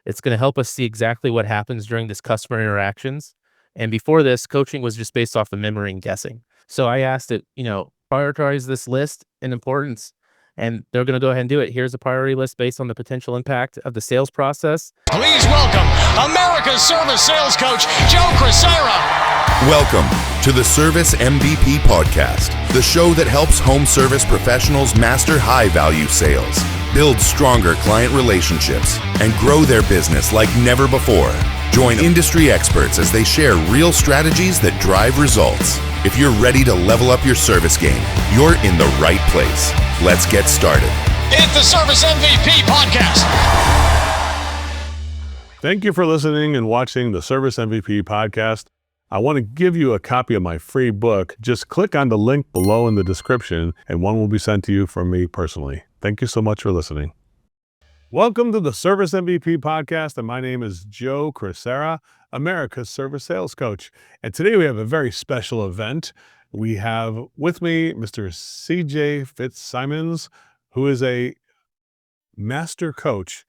It's going to help us see exactly what happens during this customer interactions. And before this, coaching was just based off of memory and guessing. So I asked it, prioritize this list in importance, and they're going to go ahead and do it. Here's a priority list based on the potential impact of the sales process. Please welcome America's Service Sales Coach, Joe Crisara. Welcome to the Service MVP Podcast, the show that helps home service professionals master high-value sales, build stronger client relationships, and grow their business like never before. Join industry experts as they share real strategies that drive results. If you're ready to level up your service game, you're in the right place. Let's get started. It's the Service MVP Podcast. Thank you for listening and watching the Service MVP Podcast. I want to give you a copy of my free book. Just click on the link below in the description and one will be sent to you from me personally. Thank you so much for listening. Welcome to the Service MVP Podcast, and my name is Joe Crisara, America's Service Sales Coach. And today we have a very special event. We have with me Mr. CJ Fitzsimons, who is a Master Coach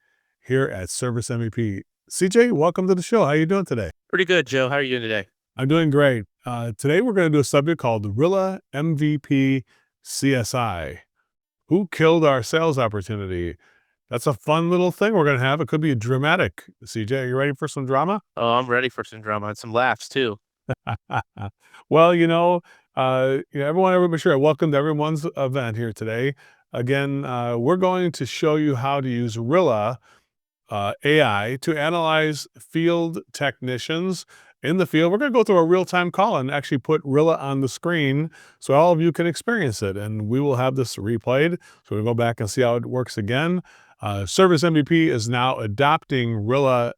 here at Service MVP. CJ, welcome to the show. How are you doing today? Pretty good, Joe. How are you doing today? I'm doing great. Today we're going to do a subject called the Rilla MVP CSI. Who killed our sales opportunity? That's a fun little thing we're going to have. It could be dramatic. CJ, are you ready for some drama? Oh, I'm ready for some drama and some laughs too. Well, everyone, sure, welcome to everyone's event here today. Again, we're going to show you how to use Rilla AI to analyze field technicians in the field. We're going to go through a real-time call and actually put Rilla on the screen so all of you can experience it. And we will have this replayed. So we'll go back and see how it works again. Service MVP is now adopting Rilla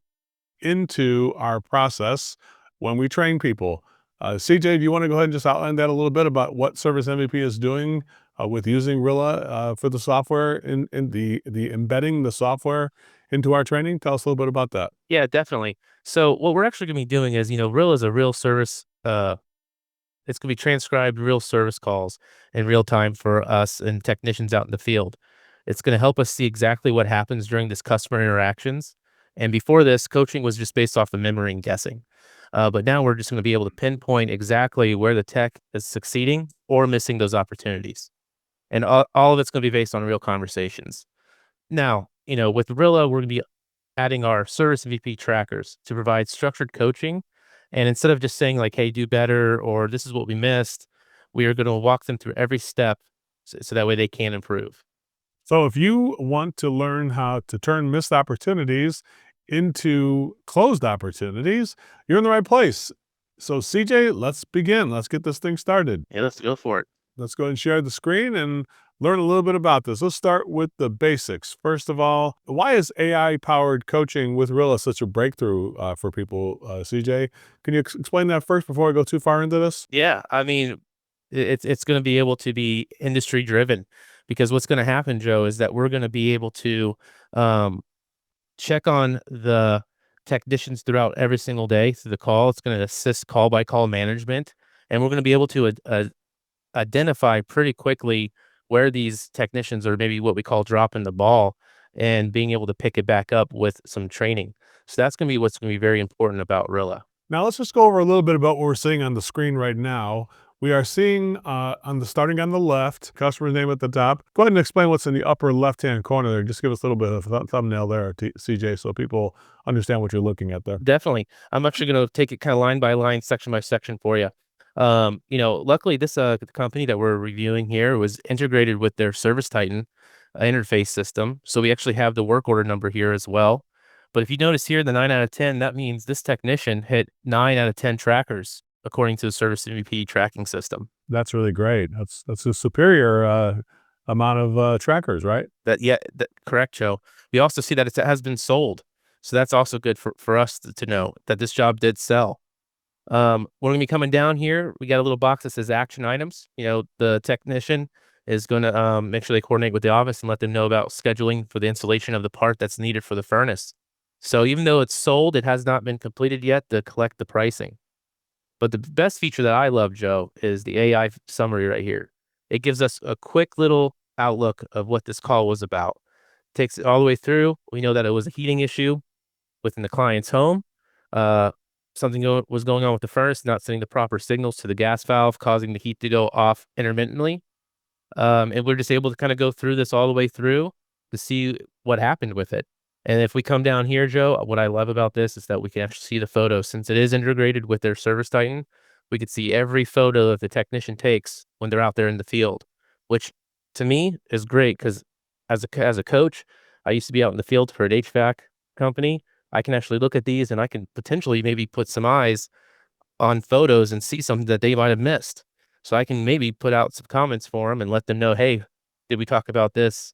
into our process when we train people. CJ, do you want to go ahead and just outline that a little bit about what Service MVP is doing with using Rilla for the software in the embedding the software into our training? Tell us a little bit about that. Yeah, definitely. So what we're actually going to be doing is, Rilla is a real service. It's going to be transcribed real service calls in real time for us and technicians out in the field. It's going to help us see exactly what happens during this customer interactions. And before this, coaching was just based off of memory and guessing. But now we're just going to be able to pinpoint exactly where the tech is succeeding or missing those opportunities. And all of it's going to be based on real conversations. Now, with Rilla, we're going to be adding our Service MVP trackers to provide structured coaching. And instead of just saying like, hey, do better, or this is what we missed, we are going to walk them through every step so that way they can improve. So if you want to learn how to turn missed opportunities into closed opportunities, you're in the right place. So CJ, let's begin. Let's get this thing started. Yeah, let's go for it. Let's go ahead and share the screen and learn a little bit about this. Let's start with the basics. First of all, why is AI-powered coaching with Rilla such a breakthrough for people, CJ? Can you explain that first before I go too far into this? Yeah, I mean, it's going to be able to be industry-driven, because what's going to happen, Joe, is that we're going to be able to check on the technicians throughout every single day through the call. It's going to assist call-by-call management, and we're going to be able to identify pretty quickly where these technicians are maybe what we call dropping the ball, and being able to pick it back up with some training. So that's going to be what's going to be very important about Rilla. Now let's just go over a little bit about what we're seeing on the screen right now. We are seeing starting on the left, customer's name at the top. Go ahead and explain what's in the upper left-hand corner there. Just give us a little bit of a thumbnail there, CJ, so people understand what you're looking at there. Definitely. I'm actually going to take it kind of line by line, section by section for you. Luckily this company that we're reviewing here was integrated with their Service Titan interface system. So we actually have the work order number here as well. But if you notice here, the 9 out of 10, that means this technician hit 9 out of 10 trackers according to the Service MVP tracking system. That's really great. That's a superior amount of trackers, right? Correct, Joe. We also see that it has been sold. So that's also good for us to know that this job did sell. We're going to be coming down here. We got a little box that says action items. The technician is going to make sure they coordinate with the office and let them know about scheduling for the installation of the part that's needed for the furnace. So even though it's sold, it has not been completed yet to collect the pricing. But the best feature that I love, Joe, is the AI summary right here. It gives us a quick little outlook of what this call was about. Takes it all the way through. We know that it was a heating issue. within the client's home. Uh, was going on with the furnace, not sending the proper signals to the gas valve, causing the heat to go off intermittently. And we're just able to kind of go through this all the way through to see what happened with it. And if we come down here, Joe, what I love about this is that we can actually see the photos. Since it is integrated with their Service Titan, we could see every photo that the technician takes when they're out there in the field, which to me is great because as a coach, I used to be out in the field for an HVAC company. I can actually look at these and I can potentially maybe put some eyes on photos and see something that they might have missed. So I can maybe put out some comments for them and let them know, hey, did we talk about this?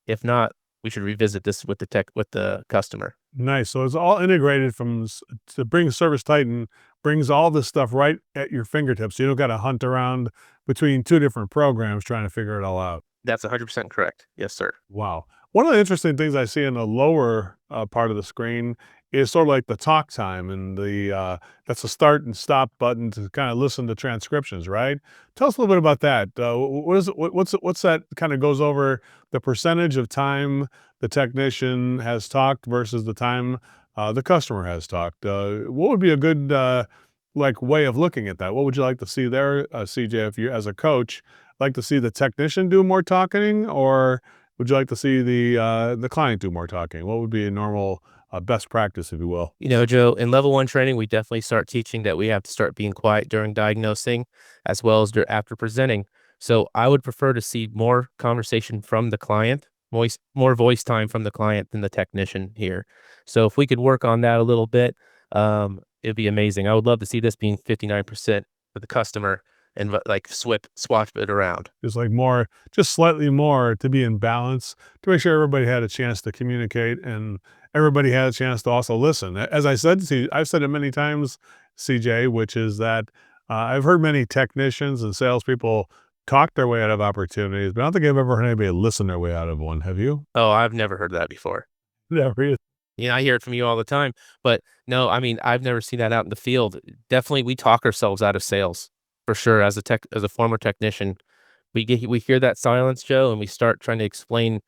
If not, we should revisit this with the customer. Nice. So it's all integrated to bring Service Titan brings all this stuff right at your fingertips. You don't got to hunt around between two different programs trying to figure it all out. That's 100% correct. Yes, sir. Wow. One of the interesting things I see in the lower part of the screen is sort of like the talk time and that's a start and stop button to kind of listen to transcriptions, right? Tell us a little bit about that. What's that kind of goes over the percentage of time the technician has talked versus the time the customer has talked. What would be a good like way of looking at that? What would you like to see there, CJ? If you, as a coach, like to see the technician do more talking, or would you like to see the client do more talking? What would be a normal best practice, if you will? Joe, in level one training, we definitely start teaching that we have to start being quiet during diagnosing as well as after presenting. So I would prefer to see more conversation from the client, more voice time from the client than the technician here. So if we could work on that a little bit, it'd be amazing. I would love to see this being 59% for the customer and like swap it around. Just like more, just slightly more to be in balance, to make sure everybody had a chance to communicate and everybody had a chance to also listen. As I said, I've said it many times, CJ, which is that I've heard many technicians and salespeople talk their way out of opportunities, but I don't think I've ever heard anybody listen their way out of one. Have you? Oh, I've never heard that before. Never either. I hear it from you all the time, but no, I mean, I've never seen that out in the field. Definitely, we talk ourselves out of sales for sure. As a former technician, we hear that silence, Joe, and we start trying to explain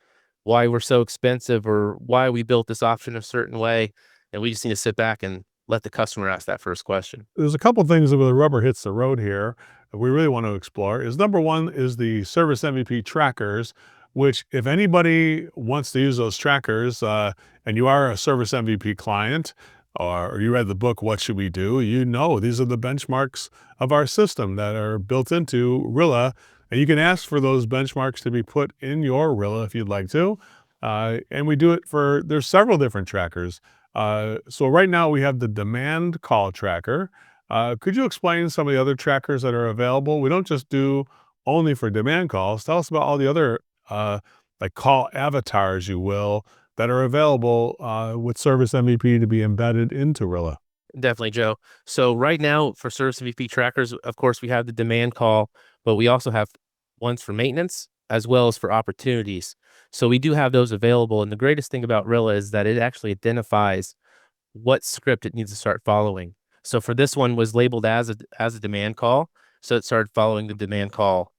why we're so expensive or why we built this option a certain way, and we just need to sit back and let the customer ask that first question. There's a couple things where the rubber hits the road here that we really want to explore. Is number one is the Service MVP trackers, which if anybody wants to use those trackers, and you are a Service MVP client, or you read the book, What Should We Do? These are the benchmarks of our system that are built into Rilla, and you can ask for those benchmarks to be put in your Rilla if you'd like to. And we do it there's several different trackers. So right now we have the demand call tracker. Could you explain some of the other trackers that are available? We don't just do only for demand calls. Tell us about all the other like call avatars, you will, that are available with Service MVP to be embedded into Rilla. Definitely, Joe. So right now for Service MVP trackers, of course, we have the demand call, but we also have ones for maintenance as well as for opportunities. So we do have those available. And the greatest thing about Rilla is that it actually identifies what script it needs to start following. So for this one was labeled as a demand call. So it started following the demand call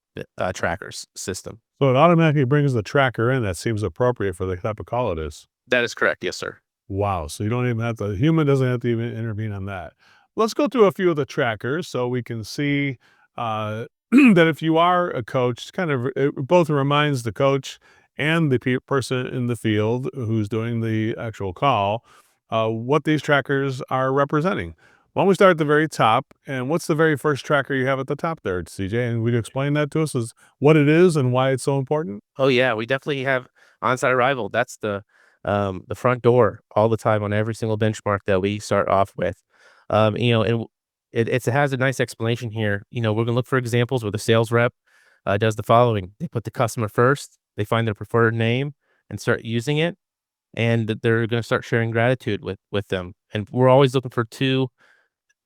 trackers system. So it automatically brings the tracker in that seems appropriate for the type of call it is. That is correct. Yes, sir. Wow. So you don't even have to, the human doesn't have to even intervene on that. Let's go through a few of the trackers so we can see that if you are a coach, it both reminds the coach and the person in the field who's doing the actual call what these trackers are representing. Why don't we start at the very top? And what's the very first tracker you have at the top there, CJ? And would you explain that to us as what it is and why it's so important? Oh yeah, we definitely have on-site arrival. That's the front door all the time on every single benchmark that we start off with. And it has a nice explanation here. We're gonna look for examples where the sales rep does the following: they put the customer first, they find their preferred name and start using it, and they're gonna start sharing gratitude with them. And we're always looking for two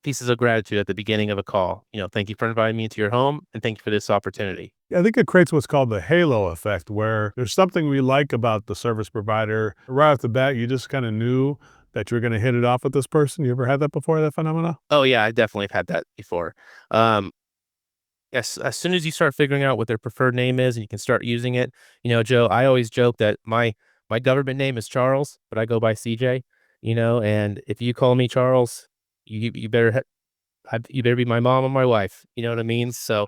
pieces of gratitude at the beginning of a call. Thank you for inviting me into your home, and thank you for this opportunity. I think it creates what's called the halo effect, where there's something we like about the service provider. Right off the bat, you just kind of knew that you're going to hit it off with this person. You ever had that before, that phenomena? Oh yeah, I definitely have had that before. Yes, as soon as you start figuring out what their preferred name is and you can start using it, Joe, I always joke that my government name is Charles, but I go by CJ. and if you call me Charles, you better you better be my mom or my wife. You know what I mean? So,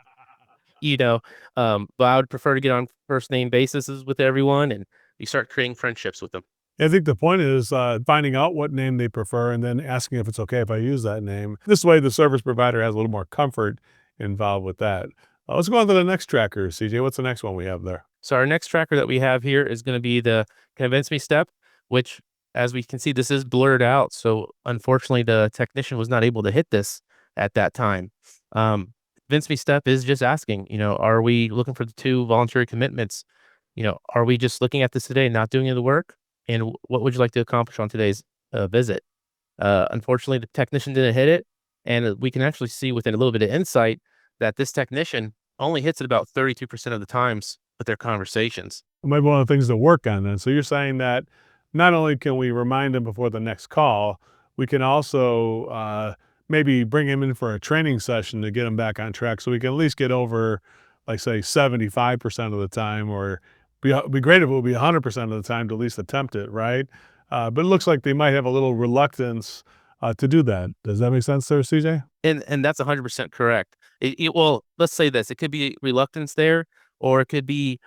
you know, but I would prefer to get on first name basis with everyone, and you start creating friendships with them. I think the point is finding out what name they prefer and then asking if it's okay if I use that name. This way, the service provider has a little more comfort involved with that. Let's go on to the next tracker, CJ. What's the next one we have there? So our next tracker that we have here is going to be the convince me step, which, as we can see, this is blurred out. So unfortunately, the technician was not able to hit this at that time. Convince me step is just asking, are we looking for the two voluntary commitments? Are we just looking at this today and not doing any of the work? And what would you like to accomplish on today's visit? Unfortunately, the technician didn't hit it. And we can actually see within a little bit of insight that this technician only hits it about 32% of the times with their conversations. It might be one of the things to work on then. So you're saying that not only can we remind them before the next call, we can also maybe bring him in for a training session to get him back on track so we can at least get over, like, say, 75% of the time, or be great if it would be 100% of the time to at least attempt it, right? But it looks like they might have a little reluctance to do that. Does that make sense there, CJ? And that's 100% correct. Well, let's say this: it could be reluctance there, or it could be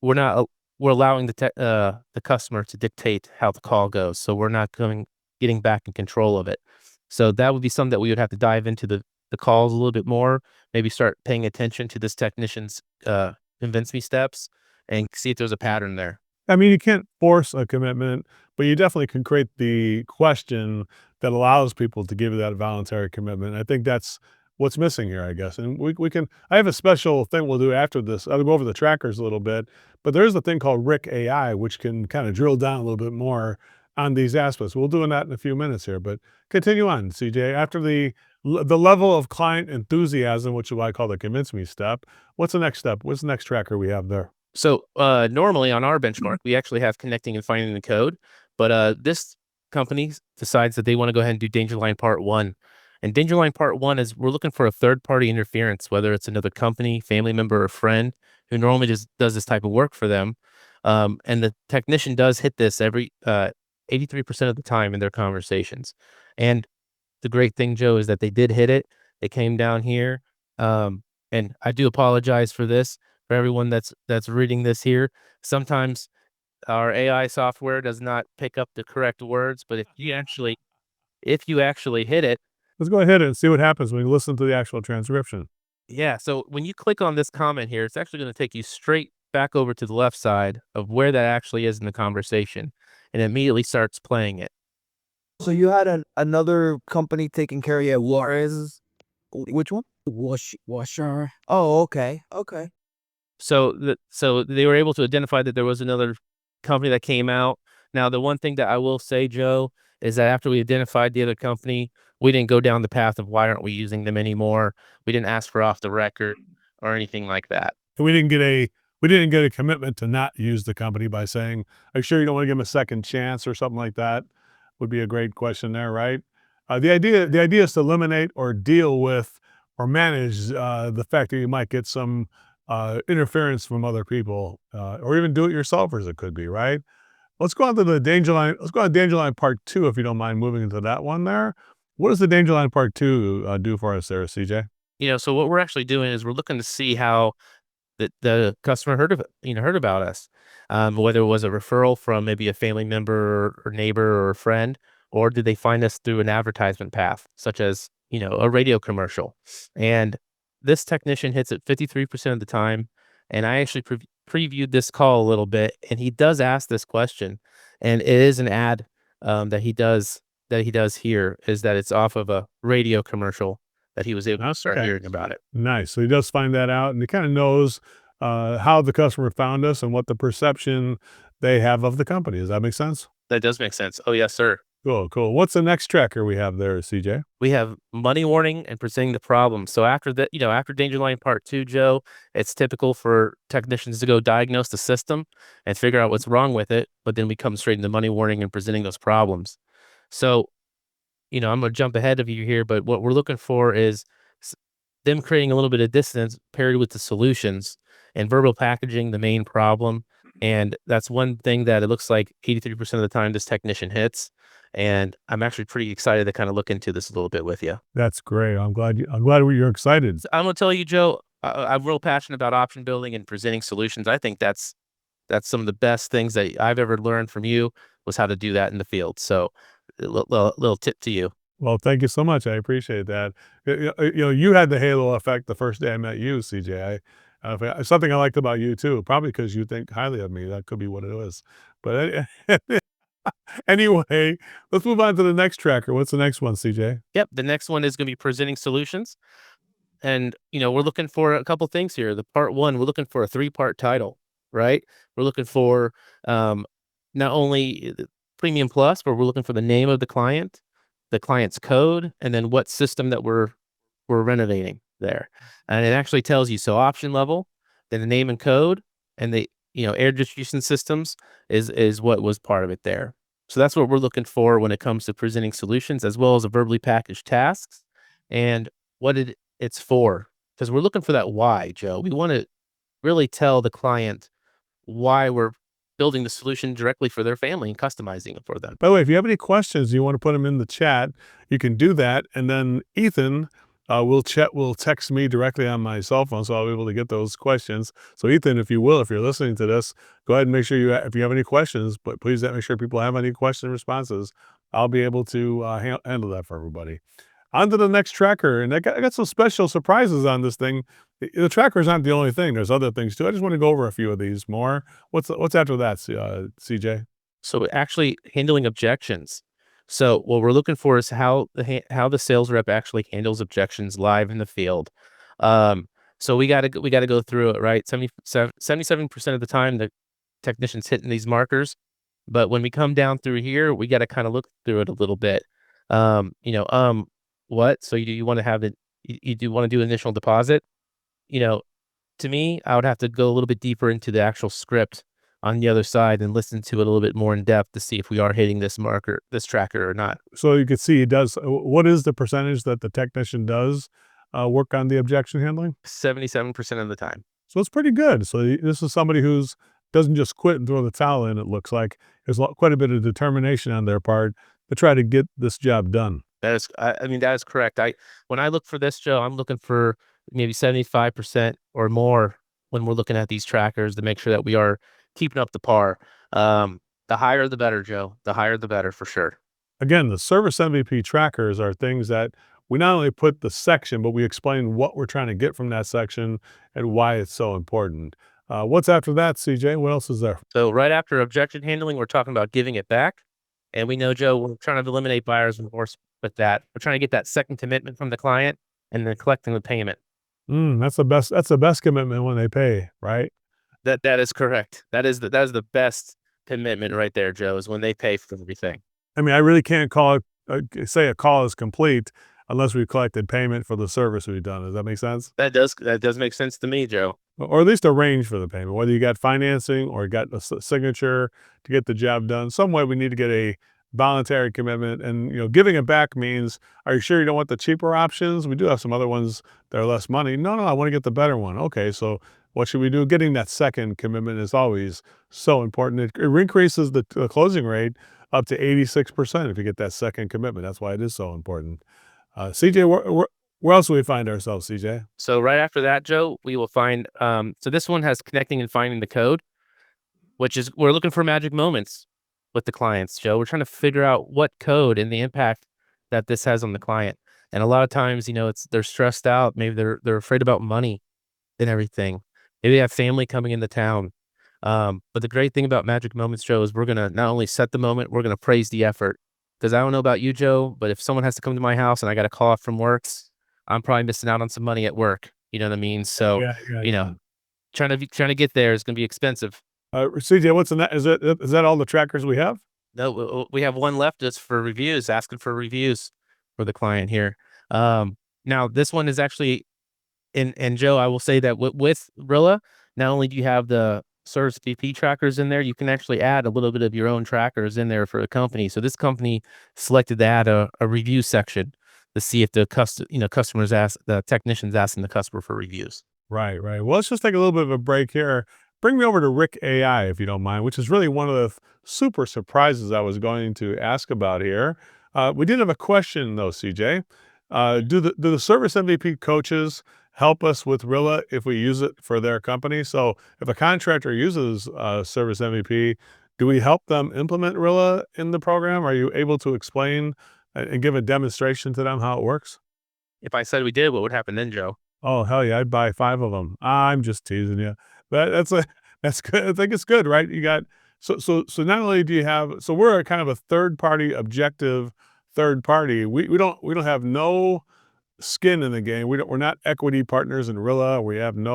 we're not we're allowing the customer to dictate how the call goes, so we're not getting back in control of it. So that would be something that we would have to dive into the calls a little bit more. Maybe start paying attention to this technician's convince me steps and see if there's a pattern there. I mean, you can't force a commitment, but you definitely can create the question that allows people to give you that voluntary commitment. I think that's what's missing here, I guess. And we can, I have a special thing we'll do after this. I'll go over the trackers a little bit, but there's a thing called Rilla AI, which can kind of drill down a little bit more on these aspects. We'll do that in a few minutes here, but continue on, CJ. After the level of client enthusiasm, which is what I call the convince me step, what's the next step? What's the next tracker we have there? So normally on our benchmark, we actually have connecting and finding the code, but this company decides that they want to go ahead and do danger line part one. And danger line part one is we're looking for a third party interference, whether it's another company, family member, or friend who normally just does this type of work for them. And the technician does hit this every 83% of the time in their conversations. And the great thing, Joe, is that they did hit it. They came down here. And I do apologize for this for everyone that's reading this here. Sometimes our AI software does not pick up the correct words, but if you actually hit it, Let's go ahead and see what happens when you listen to the actual transcription. yeah. So when you click on this comment here, it's actually going to take you straight back over to the left side of where that actually is in the conversation, and it immediately starts playing it. So you had another company taking care of your waters. Which one? Washer. Oh, okay. Okay. So they were able to identify that there was another company that came out. Now, the one thing that I will say, Joe, is that after we identified the other company, we didn't go down the path of why aren't we using them anymore. We didn't ask for off the record or anything like that. And we didn't get a commitment to not use the company by saying, "Are you sure you don't want to give them a second chance?" or something like that. Would be a great question there, right? The idea is to eliminate or deal with or manage the fact that you might get some interference from other people, or even do-it-yourselfers. It could be, right? Let's go on to the danger line. Let's go on to danger line part two, if you don't mind moving into that one there. What does the danger line part two do for us there, CJ? So what we're actually doing is we're looking to see how the customer heard about us, whether it was a referral from maybe a family member or neighbor or a friend, or did they find us through an advertisement path, such as, a radio commercial. And this technician hits it 53% of the time. And I actually previewed this call a little bit, and he does ask this question, and it is an ad that he does here, is that it's off of a radio commercial that he was able to start hearing about it. Nice. So he does find that out, and he kind of knows how the customer found us and what the perception they have of the company. Does that make sense? That does make sense. Oh, yes, sir. Cool, cool. What's the next tracker we have there, CJ? We have money warning and presenting the problem. So after that, after danger line part two, Joe, it's typical for technicians to go diagnose the system and figure out what's wrong with it. But then we come straight into money warning and presenting those problems. So, I'm going to jump ahead of you here, but what we're looking for is them creating a little bit of distance paired with the solutions and verbal packaging the main problem. And that's one thing that it looks like 83% of the time this technician hits. And I'm actually pretty excited to kind of look into this a little bit with you. That's great. I'm glad you're excited. So I'm gonna tell you, Joe, I'm real passionate about option building and presenting solutions. I think that's some of the best things that I've ever learned from you was how to do that in the field. So a little tip to you. Well, thank you so much. I appreciate that. You had the halo effect the first day I met you, CJ. Something I liked about you too, probably because you think highly of me. That could be what it was. But anyway, let's move on to the next tracker. What's the next one, CJ? Yep. The next one is going to be presenting solutions. And, we're looking for a couple things here. The part one, we're looking for a 3-part title, right? We're looking for not only the premium plus, but we're looking for the name of the client's code, and then what system that we're renovating there. And it actually tells you, so option level, then the name and code, and the, air distribution systems is what was part of it there. So that's what we're looking for when it comes to presenting solutions, as well as a verbally packaged tasks and what it's for. Because we're looking for that why, Joe. We want to really tell the client why we're building the solution directly for their family and customizing it for them. By the way, if you have any questions, you want to put them in the chat, you can do that. And then Ethan will text me directly on my cell phone, so I'll be able to get those questions. So Ethan, if you're listening to this, go ahead and make sure if you have any questions, but please make sure people have any question responses. I'll be able to handle that for everybody. On to the next tracker, and I got some special surprises on this thing. The tracker is not the only thing. There's other things too. I just want to go over a few of these more. What's after that, CJ? So actually handling objections. So what we're looking for is how the sales rep actually handles objections live in the field. So we got to go through it, right? 77% of the time the technician's hitting these markers, but when we come down through here, we got to kind of look through it a little bit. What? So you want to have it? You do want to do initial deposit? To me, I would have to go a little bit deeper into the actual script on the other side and listen to it a little bit more in depth to see if we are hitting this tracker or not. So you can see he does. What is the percentage that the technician does work on the objection handling? 77% of the time. So it's pretty good. So this is somebody who's doesn't just quit and throw the towel in. It looks like there's quite a bit of determination on their part to try to get this job done. That is correct. When I look for this, Joe, I'm looking for maybe 75% or more when we're looking at these trackers to make sure that we are keeping up the par. The higher the better, Joe. The higher the better for sure. Again, the service MVP trackers are things that we not only put the section, but we explain what we're trying to get from that section and why it's so important. What's after that, CJ? What else is there? So right after objection handling, we're talking about giving it back. And we know, Joe, we're trying to eliminate buyer's remorse with that. We're trying to get that second commitment from the client and then collecting the payment. That's the best commitment when they pay, right? That is correct. That is the best commitment right there, Joe, is when they pay for everything. I mean, I really can't say a call is complete unless we've collected payment for the service we've done. Does that make sense? That does make sense to me, Joe. Or at least arrange for the payment, whether you got financing or got a signature to get the job done. Some way we need to get a voluntary commitment. And, giving it back means, are you sure you don't want the cheaper options? We do have some other ones that are less money. No, I want to get the better one. Okay, so what should we do? Getting that second commitment is always so important. It increases the closing rate up to 86% if you get that second commitment. That's why it is so important. CJ, where else do we find ourselves, CJ? So right after that, Joe, we will find, so this one has connecting and finding the code, which is, we're looking for magic moments with the clients, Joe. We're trying to figure out what code and the impact that this has on the client. And a lot of times, they're stressed out. Maybe they're afraid about money and everything. Maybe they have family coming into town. But the great thing about magic moments, Joe, is we're going to not only set the moment, we're going to praise the effort. Because I don't know about you, Joe, but if someone has to come to my house and I got to call off from work, I'm probably missing out on some money at work. You know what I mean? So, trying to get there is going to be expensive. CJ, what's in that? Is that all the trackers we have? No, we have one left just for reviews, asking for reviews for the client here. Now this one is actually, and Joe, I will say that with Rilla, not only do you have the service VP trackers in there, you can actually add a little bit of your own trackers in there for a company. So this company selected to add a review section to see if the technicians asking the customer for reviews. Right. Well, let's just take a little bit of a break here. bring me over to Rick AI, if you don't mind, which is really one of the super surprises I was going to ask about here. We did have a question though, CJ. Do the service MVP coaches help us with Rilla if we use it for their company? So if a contractor uses service MVP, do we help them implement Rilla in the program? Are you able to explain and give a demonstration to them how it works? If I said we did, what would happen then, Joe? Oh, hell yeah, I'd buy 5 of them. I'm just teasing you. But that's good. I think it's good, right? You got so not only do you have so we're a kind of a third party objective third party. We don't have no skin in the game. We're not equity partners in Rilla. We have there's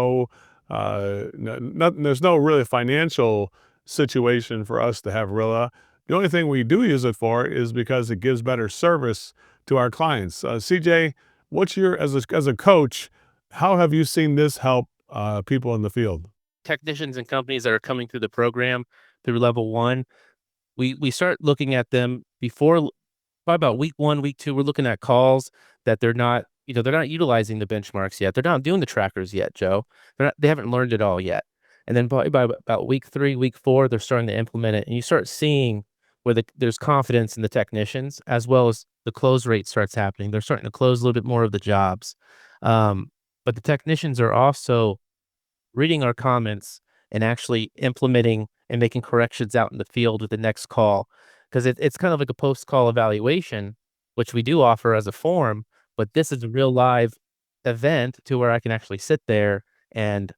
no really financial situation for us to have Rilla. The only thing we do use it for is because it gives better service to our clients. CJ, what's your as a coach? How have you seen this help people in the field? Technicians and companies that are coming through the program through level one, we start looking at them before probably about week one, week two. We're looking at calls that they're not utilizing the benchmarks yet. They're not doing the trackers yet, Joe. They haven't learned it all yet. And then probably by about week three, week four, they're starting to implement it, and you start seeing where there's confidence in the technicians as well as the close rate starts happening. They're starting to close a little bit more of the jobs. But the technicians are also reading our comments and actually implementing and making corrections out in the field with the next call. Because it's kind of like a post-call evaluation, which we do offer as a form, but this is a real live event to where I can actually sit there and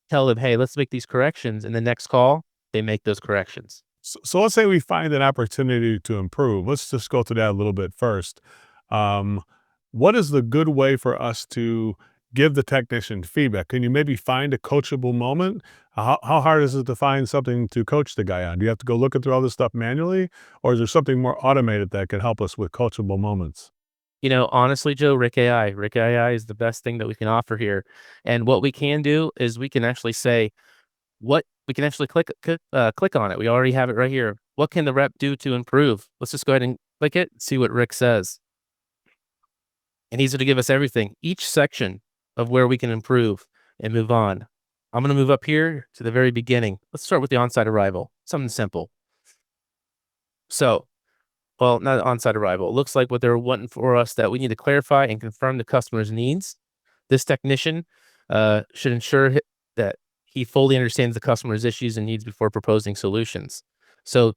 tell them, hey, let's make these corrections. And the next call, they make those corrections. So let's say we find an opportunity to improve. Let's just go through that a little bit first. Um, what is the good way for us to give the technician feedback? Can you maybe find a coachable moment? How hard is it to find something to coach the guy on? Do you have to go looking through all this stuff manually, or is there something more automated that can help us with coachable moments? Honestly, Joe, Rick AI is the best thing that we can offer here. And what we can do is we can actually say, what we can actually click on it. We already have it right here. What can the rep do to improve? Let's just go ahead and click it, see what Rick says. And he's going to give us everything, each section of where we can improve and move on. I'm going to move up here to the very beginning. Let's start with the on-site arrival, something simple. So, well, not on-site arrival. It looks like what they're wanting for us that we need to clarify and confirm the customer's needs. This technician should ensure that he fully understands the customer's issues and needs before proposing solutions. So,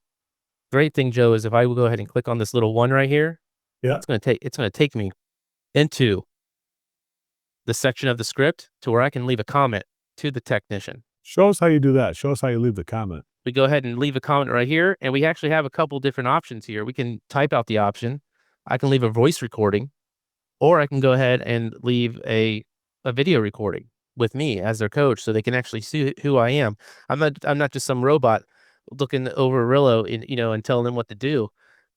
great thing, Joe, is if I will go ahead and click on this little one right here, Yeah. it's going to take me into the section of the script to where I can leave a comment to the technician. Show us how you do that. Show us how you leave the comment. We go ahead and leave a comment right here, and we actually have a couple different options here. We can type out the option. I can leave a voice recording, or I can go ahead and leave a video recording with me as their coach, so they can actually see who I am. I'm not just some robot looking over Rillo and telling them what to do.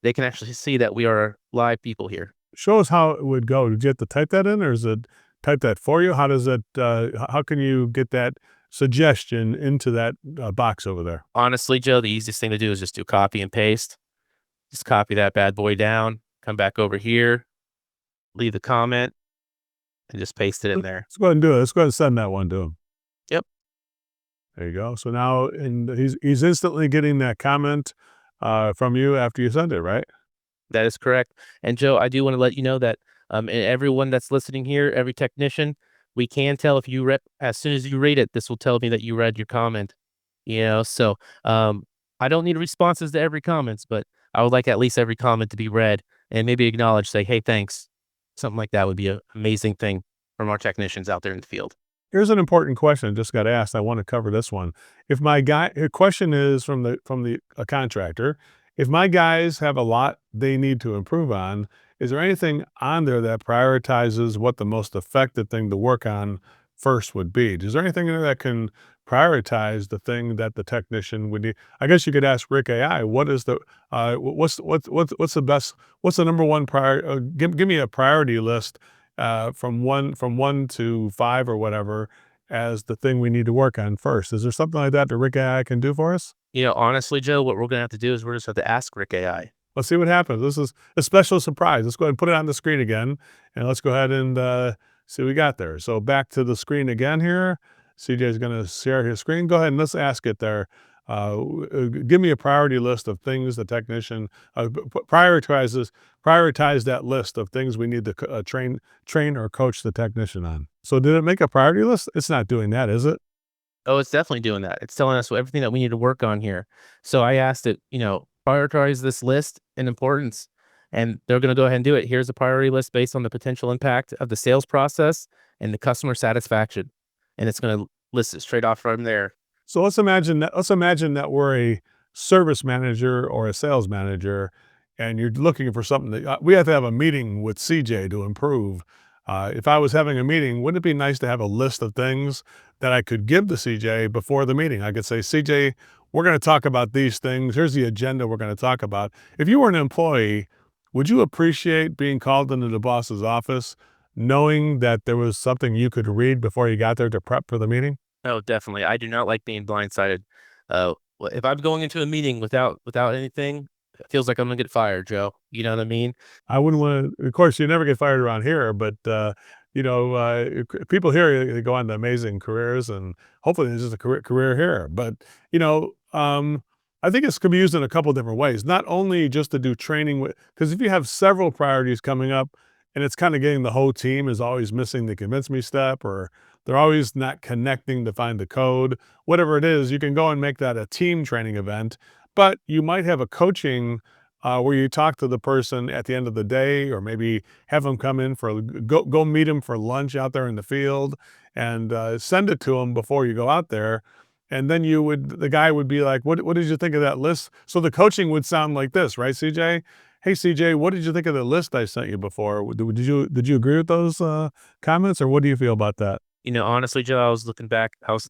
They can actually see that we are live people here. Show us how it would go. Did you have to type that in, or is it type that for you? How does it? How can you get that suggestion into that box over there? Honestly, Joe, the easiest thing to do is just do copy and paste. Just copy that bad boy down, come back over here, leave the comment, and just paste it in there. Let's go ahead and do it. Let's go ahead and send that one to him. Yep. There you go. So now, and he's instantly getting that comment from you after you send it, right? That is correct. And Joe, I do want to let you know that and everyone that's listening here, every technician, we can tell if you as soon as you read it, this will tell me that you read your comment. So I don't need responses to every comments, but I would like at least every comment to be read and maybe acknowledge, say, hey, thanks. Something like that would be an amazing thing from our technicians out there in the field. Here's an important question I just got asked. I want to cover this one. If my question is from a contractor. If my guys have a lot they need to improve on, is there anything on there that prioritizes what the most effective thing to work on first would be? Is there anything in there that can prioritize the thing that the technician would need? I guess you could ask Rick AI, what is the what's the best, what's the number one priority? Give me a priority list from one to five or whatever as the thing we need to work on first. Is there something like that Rick AI can do for us? Honestly, Joe, what we're going to have to do is we're just have to ask Rick AI. Let's see what happens. This is a special surprise. Let's go ahead and put it on the screen again, and let's go ahead and see what we got there. So back to the screen again here. CJ is going to share his screen. Go ahead and let's ask it there. Give me a priority list of things the technician prioritize that list of things we need to train or coach the technician on. So did it make a priority list? It's not doing that, is it? Oh, it's definitely doing that. It's telling us everything that we need to work on here. So I asked it, prioritize this list in importance, and they're going to go ahead and do it. Here's a priority list based on the potential impact of the sales process and the customer satisfaction, and it's going to list it straight off from there. So let's imagine that we're a service manager or a sales manager, and you're looking for something that we have to have a meeting with CJ to improve. If I was having a meeting, wouldn't it be nice to have a list of things that I could give to CJ before the meeting? I could say, CJ, we're going to talk about these things. Here's the agenda we're going to talk about. If you were an employee, would you appreciate being called into the boss's office knowing that there was something you could read before you got there to prep for the meeting? Oh, definitely. I do not like being blindsided. If I'm going into a meeting without anything, it feels like I'm gonna get fired, Joe. You know what I mean? I wouldn't want to, of course, you never get fired around here, but, people here, they go on to amazing careers, and hopefully there's just a career here. But, I think it's could be used in a couple different ways, not only just to do training because if you have several priorities coming up and it's kind of getting the whole team is always missing the convince me step, or they're always not connecting to find the code, whatever it is, you can go and make that a team training event. But you might have a coaching where you talk to the person at the end of the day, or maybe have them come in for go meet them for lunch out there in the field, and send it to them before you go out there. And then the guy would be like, what did you think of that list? So the coaching would sound like this, right, CJ? Hey, CJ, what did you think of the list I sent you before? Did you agree with those comments, or what do you feel about that? Honestly, Joe, I was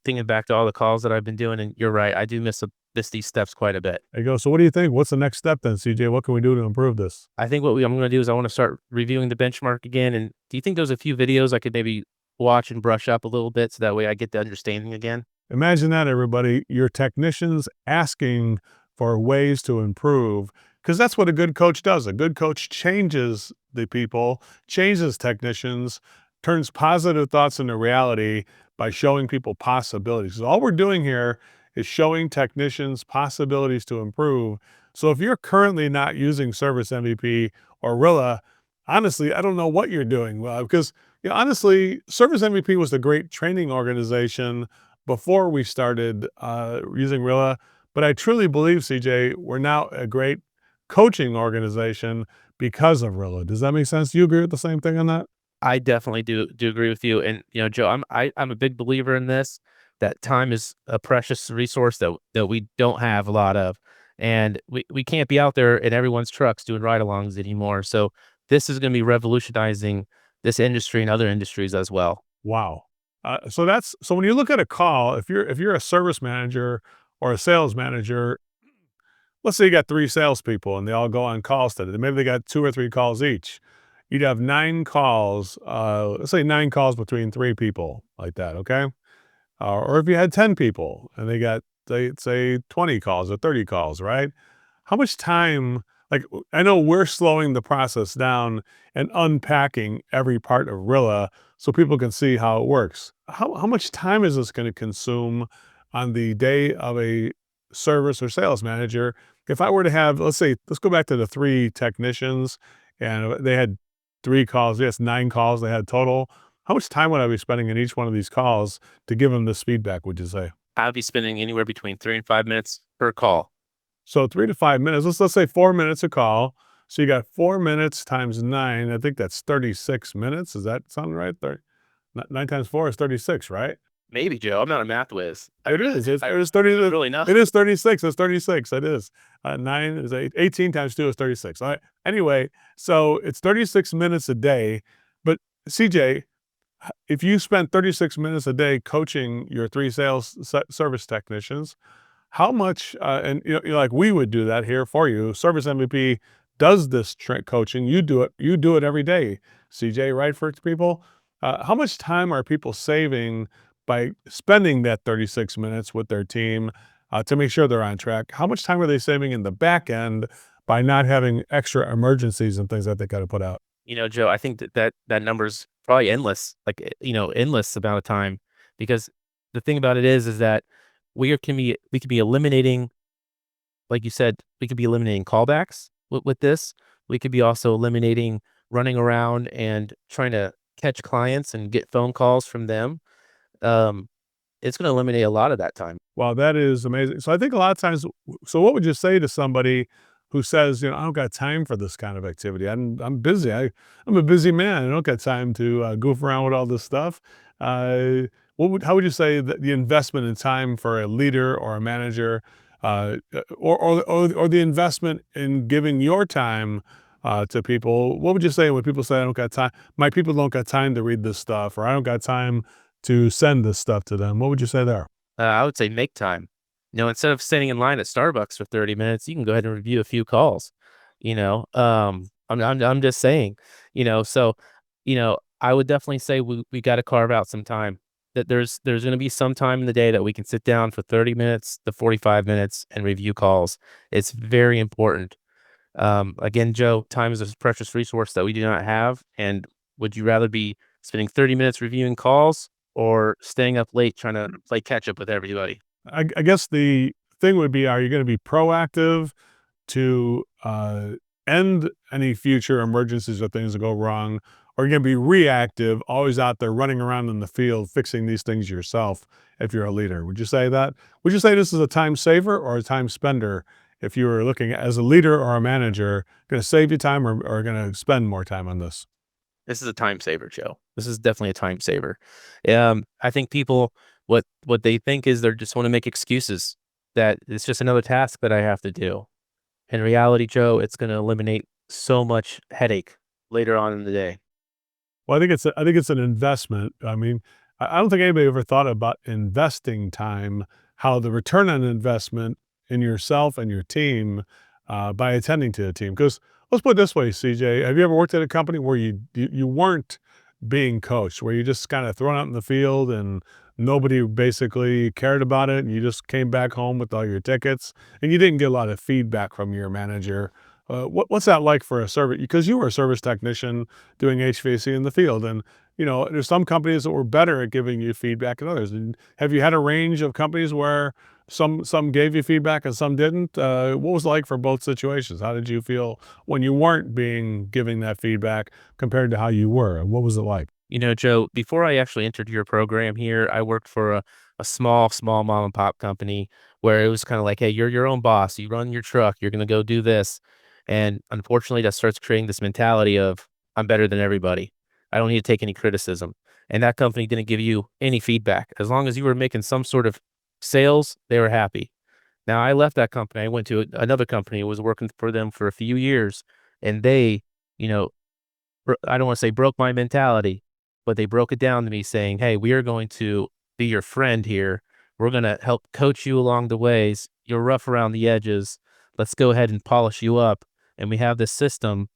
thinking back to all the calls that I've been doing, and you're right. I do miss these steps quite a bit. There you go. So what do you think? What's the next step then, CJ? What can we do to improve this? I think I'm going to do is I want to start reviewing the benchmark again. And do you think there's a few videos I could maybe watch and brush up a little bit so that way I get the understanding again? Imagine that, everybody. Your technicians asking for ways to improve, because that's what a good coach does. A good coach changes the people, changes technicians, turns positive thoughts into reality by showing people possibilities. So all we're doing here is showing technicians possibilities to improve. So if you're currently not using Service MVP or Rilla, honestly, I don't know what you're doing. Because honestly, Service MVP was a great training organization before we started using Rilla. But I truly believe, CJ, we're now a great coaching organization because of Rilla. Does that make sense? Do you agree with the same thing on that? I definitely do agree with you. And Joe, I'm a big believer in this. That time is a precious resource that we don't have a lot of, and we can't be out there in everyone's trucks doing ride-alongs anymore. So this is going to be revolutionizing this industry and other industries as well. Wow. So when you look at a call, if you're a service manager or a sales manager, let's say you got 3 salespeople and they all go on calls today. Maybe they got 2 or 3 calls each. You'd have 9 calls. Let's say 9 calls between 3 people, like that. Okay. Or if you had 10 people and they got, say 20 calls or 30 calls, right? How much time, like, I know we're slowing the process down and unpacking every part of Rilla so people can see how it works. How much time is this going to consume on the day of a service or sales manager? If I were to have, let's go back to the 3 technicians and they had 3 calls, yes, 9 calls they had total. How much time would I be spending in each one of these calls to give them this feedback, would you say? I'll be spending anywhere between 3 and 5 minutes per call. So 3 to 5 minutes. Let's say 4 minutes a call. So you got 4 minutes times 9. I think that's 36 minutes. Does that sound right? 9 times 4 is 36, right? Maybe, Joe. I'm not a math whiz. It is. It is 30. Really not. It is 36. It's 36. It is. 9 is 8. 18 times 2 is 36. All right. Anyway, so it's 36 minutes a day. But CJ, if you spend 36 minutes a day coaching your 3 service technicians, how much, and like we would do that here for you. Service MVP does this coaching. You do it every day, CJ, right, for people? How much time are people saving by spending that 36 minutes with their team to make sure they're on track? How much time are they saving in the back end by not having extra emergencies and things that they got to put out? Joe, I think that number's probably endless, like, endless amount of time, because the thing about it is that we could be eliminating, like you said, we could be eliminating callbacks with this. We could be also eliminating running around and trying to catch clients and get phone calls from them. Um, it's going to eliminate a lot of that time. Wow, that is amazing. So I think a lot of times, so what would you say to somebody who says, I don't got time for this kind of activity. I'm busy. I'm a busy man. I don't got time to goof around with all this stuff. Uh, how would you say that the investment in time for a leader or a manager, or the investment in giving your time to people? What would you say when people say, I don't got time? My people don't got time to read this stuff, or I don't got time to send this stuff to them. What would you say there? I would say make time. Instead of standing in line at Starbucks for 30 minutes, you can go ahead and review a few calls. I'm just saying, so, I would definitely say we got to carve out some time. That there's going to be some time in the day that we can sit down for 30 minutes to 45 minutes and review calls. It's very important. Again, Joe, time is a precious resource that we do not have. And would you rather be spending 30 minutes reviewing calls or staying up late trying to play catch up with everybody? I guess the thing would be, are you going to be proactive to end any future emergencies or things that go wrong? Or are you going to be reactive, always out there running around in the field, fixing these things yourself if you're a leader? Would you say that? Would you say this is a time saver or a time spender if you were looking as a leader or a manager, going to save you time or going to spend more time on this? This is a time saver, Joe. This is definitely a time saver. I think people, what they think is they just want to make excuses that it's just another task that I have to do. In reality, Joe, it's going to eliminate so much headache later on in the day. Well, I think it's an investment. I mean, I don't think anybody ever thought about investing time, how the return on investment in yourself and your team by attending to a team. Because let's put it this way, CJ, have you ever worked at a company where you weren't being coached, where you just kind of thrown out in the field and nobody basically cared about it, and you just came back home with all your tickets, and you didn't get a lot of feedback from your manager? What's that like for a service? Because you were a service technician doing HVAC in the field, and there's some companies that were better at giving you feedback than others. And have you had a range of companies where some gave you feedback and some didn't? What was it like for both situations? How did you feel when you weren't being giving that feedback compared to how you were? What was it like? Joe, before I actually entered your program here, I worked for a small mom and pop company where it was kind of like, hey, you're your own boss. You run your truck. You're going to go do this. And unfortunately, that starts creating this mentality of I'm better than everybody. I don't need to take any criticism. And that company didn't give you any feedback. As long as you were making some sort of sales, they were happy. Now, I left that company. I went to another company, was working for them for a few years, and they, you know, I don't want to say broke my mentality, but they broke it down to me saying, hey, we are going to be your friend here. We're going to help coach you along the ways. You're rough around the edges. Let's go ahead and polish you up. And we have this system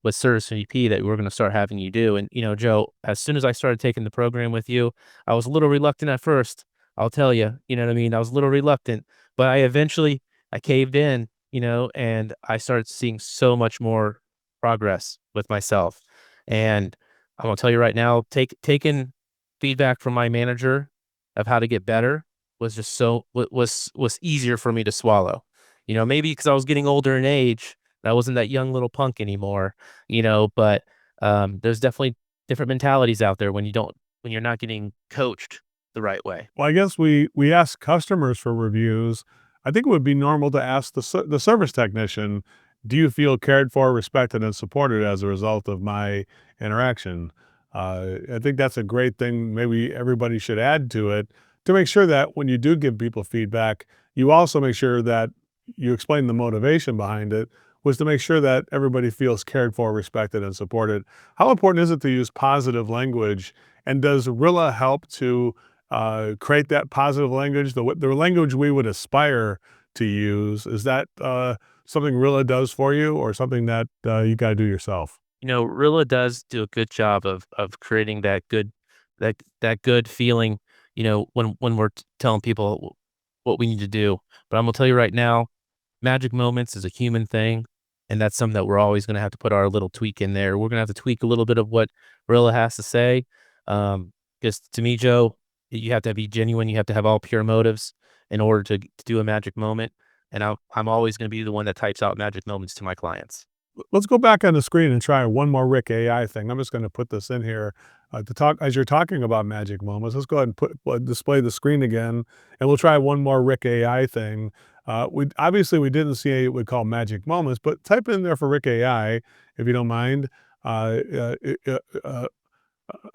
with Service VP that we're going to start having you do. And, Joe, as soon as I started taking the program with you, I was a little reluctant at first. I'll tell you, you know what I mean? I was a little reluctant, but I caved in, and I started seeing so much more progress with myself. And I'm gonna tell you right now, taking feedback from my manager of how to get better was just was easier for me to swallow. Maybe because I was getting older in age, I wasn't that young little punk anymore. But there's definitely different mentalities out there when you're not getting coached the right way. Well, I guess we ask customers for reviews. I think it would be normal to ask the service technician, do you feel cared for, respected, and supported as a result of my interaction? I think that's a great thing. Maybe everybody should add to it to make sure that when you do give people feedback, you also make sure that you explain the motivation behind it was to make sure that everybody feels cared for, respected, and supported. How important is it to use positive language? And does Rilla help to create that positive language, the language we would aspire to use? Is that something Rilla does for you, or something that you got to do yourself? Rilla does do a good job of creating that good feeling, when we're telling people what we need to do. But I'm gonna tell you right now, magic moments is a human thing, and that's something that we're always gonna have to put our little tweak in there. We're gonna have to tweak a little bit of what Rilla has to say. Because to me, Joe, You have to be genuine. You have to have all pure motives in order to do a magic moment. And I'm always going to be the one that types out magic moments to my clients. Let's go back on the screen and try one more Rick AI thing. I'm just going to put this in here to talk as you're talking about magic moments. Let's go ahead and display the screen again, and we'll try one more Rick AI thing. We didn't see what we call magic moments, but type in there for Rick AI if you don't mind. Uh, uh, uh, uh,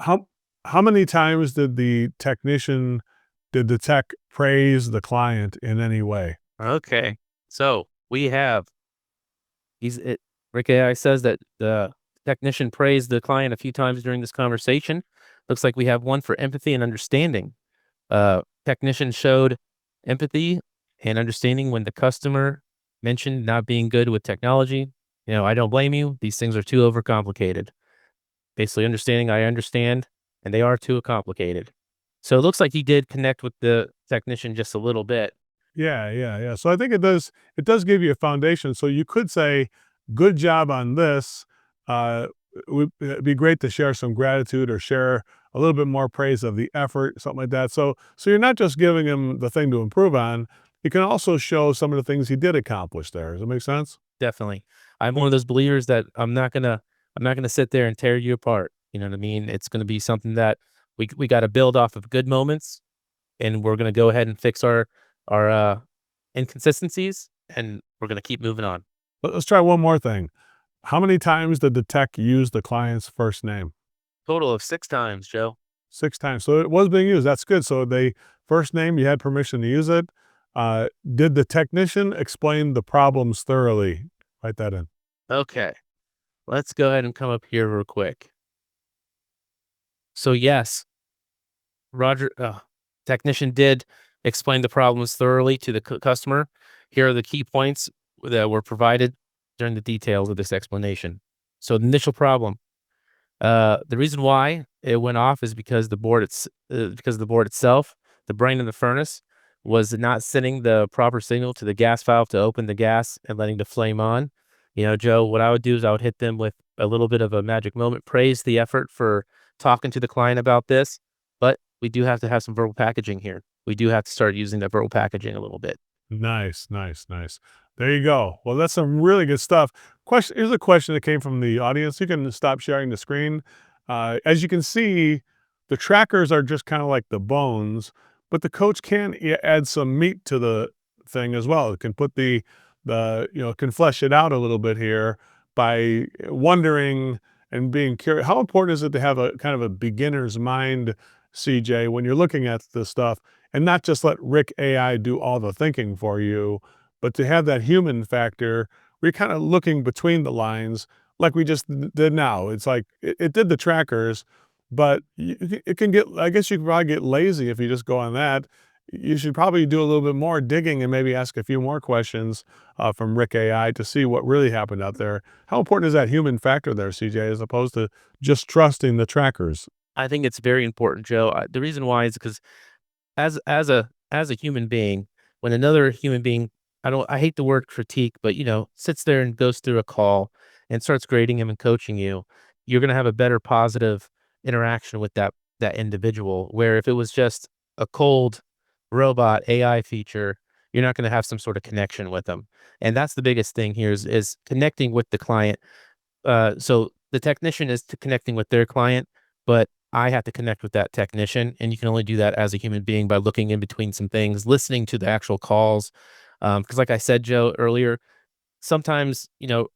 how how many times did the tech praise the client in any way? Okay. So we have he's it Rick AI says that the technician praised the client a few times during this conversation. Looks like we have one for empathy and understanding. Technician showed empathy and understanding when the customer mentioned not being good with technology. I don't blame you. These things are too overcomplicated. Basically, understanding I understand, and they are too complicated. So it looks like he did connect with the technician just a little bit. Yeah, yeah, yeah. So I think it does give you a foundation. So you could say, "Good job on this." It'd be great to share some gratitude or share a little bit more praise of the effort, something like that. So you're not just giving him the thing to improve on. You can also show some of the things he did accomplish there. Does that make sense? Definitely. I'm one of those believers that I'm not gonna sit there and tear you apart. You know what I mean? It's gonna be something that we gotta build off of good moments, and we're gonna go ahead and fix our inconsistencies, and we're gonna keep moving on. Let's try one more thing. How many times did the tech use the client's first name? Total of 6 times, Joe. 6 times. So it was being used. That's good. So they first name, you had permission to use it. Did the technician explain the problems thoroughly? Write that in. Okay. Let's go ahead and come up here real quick. So, yes, Roger technician did explain the problems thoroughly to the customer. Here are the key points that were provided during the details of this explanation. So, the initial problem. The reason why it went off is because the board itself, the brain in the furnace, was not sending the proper signal to the gas valve to open the gas and letting the flame on. Joe, what I would do is I would hit them with a little bit of a magic moment, praise the effort for talking to the client about this, but we do have to have some verbal packaging here. We do have to start using that verbal packaging a little bit. Nice, nice, nice. There you go. Well, that's some really good stuff. Here's a question that came from the audience. You can stop sharing the screen. As you can see, the trackers are just kind of like the bones, but the coach can add some meat to the thing as well. It can put can flesh it out a little bit here by wondering and being curious. How important is it to have a kind of a beginner's mind, CJ, when you're looking at this stuff? And not just let Rick AI do all the thinking for you, but to have that human factor where you're kind of looking between the lines like we just did now. It's like it did the trackers, but it can get, I guess you could probably get lazy if you just go on that. You should probably do a little bit more digging and maybe ask a few more questions from Rick AI to see what really happened out there. How important is that human factor there, CJ, as opposed to just trusting the trackers? I think it's very important, Joe. The reason why is because as a human being, when another human being, I hate the word critique, but sits there and goes through a call and starts grading him and coaching you, you're gonna have a better positive interaction with that individual. Where if it was just a cold robot AI feature, you're not gonna have some sort of connection with them. And that's the biggest thing here is connecting with the client. So the technician is to connecting with their client, but I have to connect with that technician, and you can only do that as a human being by looking in between some things, listening to the actual calls. Because, like I said, Joe, earlier, sometimes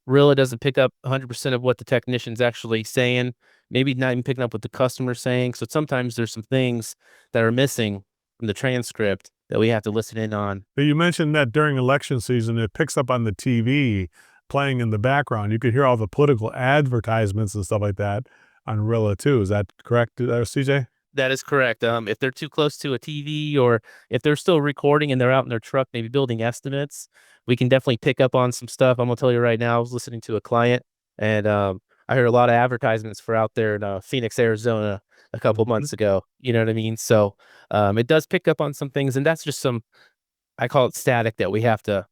Rilla doesn't pick up 100% of what the technician's actually saying. Maybe not even picking up what the customer's saying. So sometimes there's some things that are missing from the transcript that we have to listen in on. But you mentioned that during election season, it picks up on the TV playing in the background. You could hear all the political advertisements and stuff like that on Rilla too. Is that correct, CJ? That is correct. If they're too close to a TV or if they're still recording and they're out in their truck, maybe building estimates, we can definitely pick up on some stuff. I'm gonna tell you right now, I was listening to a client and I heard a lot of advertisements for out there in Phoenix, Arizona a couple Mhm. months ago. You know what I mean? So it does pick up on some things, and that's just I call it static that we have to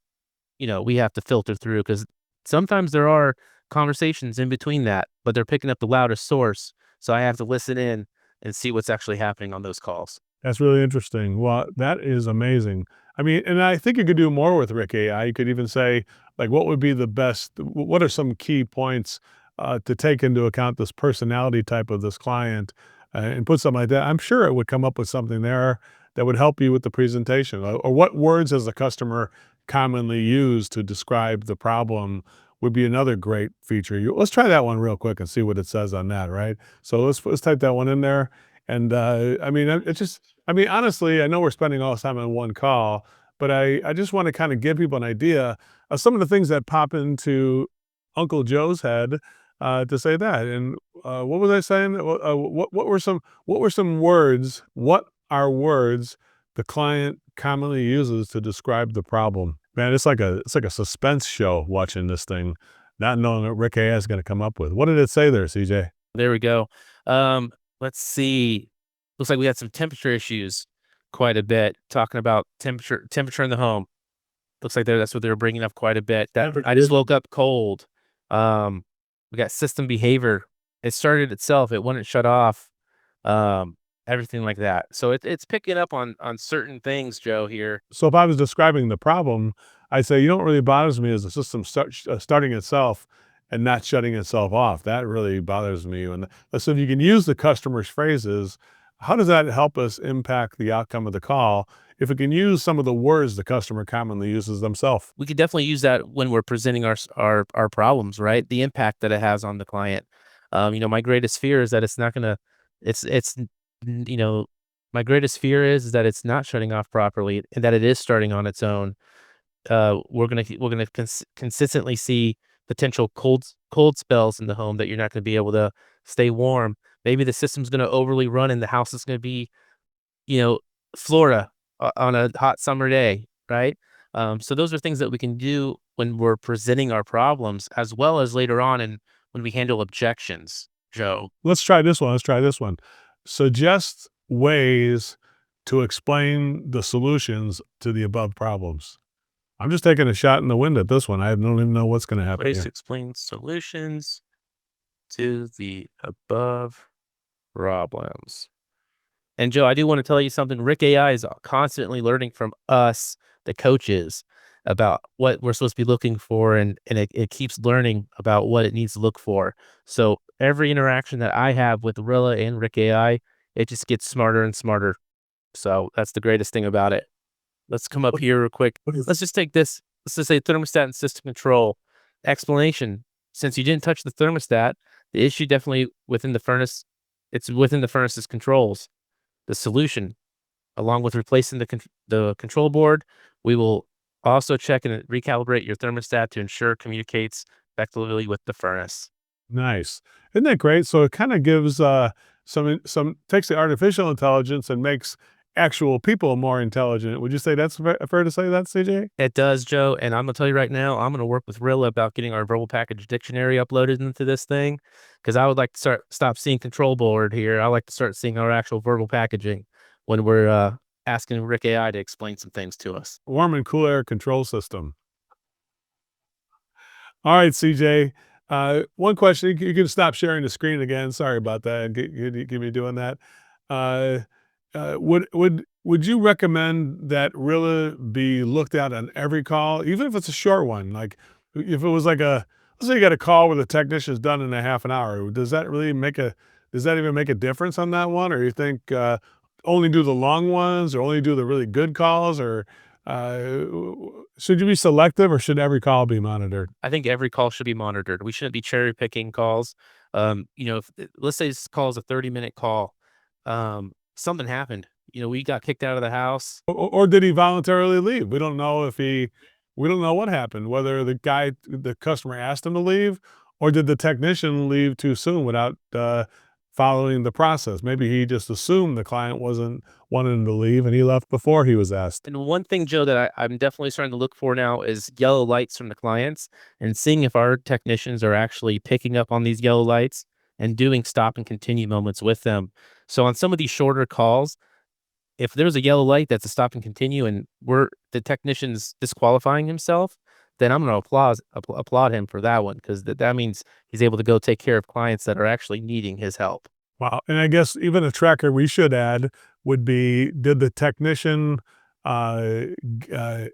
filter through because sometimes there are conversations in between that, but they're picking up the loudest source. So I have to listen in and see what's actually happening on those calls. That's really interesting. Well, that is amazing. I mean, and I think you could do more with Rick AI. You could even say, like, what would be the best, what are some key points to take into account this personality type of this client and put something like that. I'm sure it would come up with something there that would help you with the presentation. Or what words has the customer commonly used to describe the problem would be another great feature. Let's try that one real quick and see what it says on that, right? So let's type that one in there. And I mean, it's just, I mean, honestly, I know we're spending all this time on one call, but I just want to kind of give people an idea of some of the things that pop into Uncle Joe's head to say that. And what was I saying? What were some words? What are words the client commonly uses to describe the problem? Man, it's like a suspense show watching this thing, not knowing what Rick A is going to come up with. What did it say there, CJ? There we go. Let's see. Looks like we had some temperature issues quite a bit, talking about temperature in the home. Looks like that's what they were bringing up quite a bit. That I just woke up cold. We got system behavior. It started itself. It wouldn't shut off. Um, Everything like that. So it's picking up on certain things, Joe. Here, So if I was describing the problem, I say, you know what really bothers me is the system starting itself and not shutting itself off. That really bothers me. And so if you can use the customer's phrases, how does that help us impact the outcome of the call? If we can use some of the words the customer commonly uses themselves. we could definitely use that when we're presenting our problems, right? The impact that it has on the client. My greatest fear is that it's not gonna. It's you know, my greatest fear is that it's not shutting off properly and that it is starting on its own. We're gonna consistently see potential cold spells in the home that you're not gonna be able to stay warm. Maybe the system's gonna overly run and the house is gonna be, you know, Florida on a hot summer day, right? So those are things that we can do when we're presenting our problems, as well as later on and when we handle objections, Joe. Let's try this one. Let's try this one. Suggest ways to explain the solutions to the above problems. I'm just taking a shot in the wind at this one. I don't even know what's going to happen Ways here. to explain solutions to the above problems. And Joe, I do want to tell you something. Rick AI is constantly learning from us, the coaches, about what we're supposed to be looking for, and it keeps learning about what it needs to look for. So every interaction that I have with Rilla and Rick AI, it just gets smarter and smarter. So that's the greatest thing about it. Let's come up here real quick. Let's just take this. Let's just say thermostat and system control. Explanation. Since you didn't touch the thermostat, the issue definitely within the furnace, it's within the furnace's controls. The solution, along with replacing the control board, we will also check and recalibrate your thermostat to ensure it communicates effectively with the furnace. Nice. Isn't that great? So it kind of gives some takes the artificial intelligence and makes actual people more intelligent. Would you say that's fair to say that, CJ? It does, Joe, and I'm gonna tell you right now, I'm gonna work with Rilla about getting our verbal package dictionary uploaded into this thing, because I would like to stop seeing control board here. I like to start seeing our actual verbal packaging when we're asking Rick AI to explain some things to us. Warm and cool air control system. All right, CJ. One question. You can stop sharing the screen again. Sorry about that. Give me doing that. Uh, would you recommend that Rilla be looked at on every call, even if it's a short one? Like if it was like let's say you got a call where the technician's done in a half an hour. Does that really does that even make a difference on that one? Or you think only do the long ones, or only do the really good calls, or uh, should you be selective, or should every call be monitored? I think every call should be monitored. We shouldn't be cherry picking calls. Let's say this call is a 30-minute call. Something happened. We got kicked out of the house. Or did he voluntarily leave? We don't know we don't know what happened, whether the customer asked him to leave, or did the technician leave too soon without following the process. Maybe he just assumed the client wasn't wanting to leave and he left before he was asked. And one thing, Joe, that I'm definitely starting to look for now is yellow lights from the clients and seeing if our technicians are actually picking up on these yellow lights and doing stop and continue moments with them. So on some of these shorter calls, if there's a yellow light that's a stop and continue and the technician's disqualifying himself, then I'm going to applaud him for that one, because that means he's able to go take care of clients that are actually needing his help. Wow. And I guess even a tracker we should add would be, did the technician uh, g- uh,